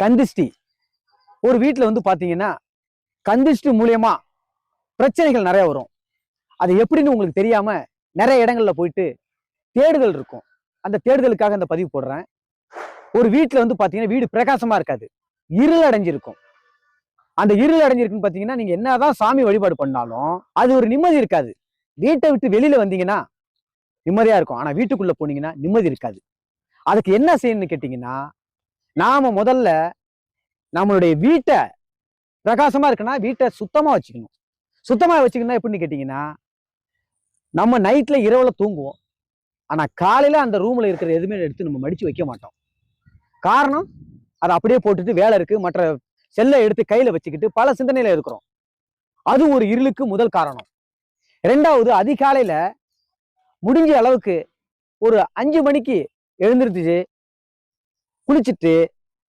கந்திஷ்டி. ஒரு வீட்டுல வந்து பாத்தீங்கன்னா கந்திஷ்டி மூலியமா பிரச்சனைகள் நிறைய வரும். அது எப்படின்னு உங்களுக்கு தெரியாம நிறைய இடங்கள்ல போயிட்டு தேடுதல் இருக்கும். அந்த தேடுதலுக்காக அந்த பதிவு போடுறேன். ஒரு வீட்டுல வந்து பாத்தீங்கன்னா வீடு பிரகாசமா இருக்காது, இருள் அடைஞ்சிருக்கும். அந்த இருள் அடைஞ்சிருக்குன்னு பாத்தீங்கன்னா நீங்க என்னதான் சாமி வழிபாடு பண்ணாலும் அது ஒரு நிம்மதி இருக்காது. வீட்டை விட்டு வெளியில வந்தீங்கன்னா நிம்மதியா இருக்கும், ஆனா வீட்டுக்குள்ள போனீங்கன்னா நிம்மதி இருக்காது. அதுக்கு என்ன செய்யணும்னு கேட்டீங்கன்னா, நாம முதல்ல நம்மளுடைய வீட்டை பிரகாசமா இருக்குன்னா வீட்டை சுத்தமா வச்சுக்கணும். சுத்தமா வச்சுக்கணும் எப்படின்னு கேட்டீங்கன்னா, நம்ம நைட்ல இரவுல தூங்குவோம், ஆனா காலையில அந்த ரூம்ல இருக்கிற எதுவுமே எடுத்து நம்ம மடிச்சு வைக்க மாட்டோம். காரணம், அதை அப்படியே போட்டுட்டு வேலை இருக்கு மற்ற செல்லை எடுத்து கையில வச்சுக்கிட்டு பல சிந்தனையில இருக்கிறோம். அது ஒரு இருளுக்கு முதல் காரணம். இரண்டாவது, அதிகாலையில முடிஞ்ச அளவுக்கு ஒரு 5 மணிக்கு எழுந்திருச்சு குளிச்சுட்டு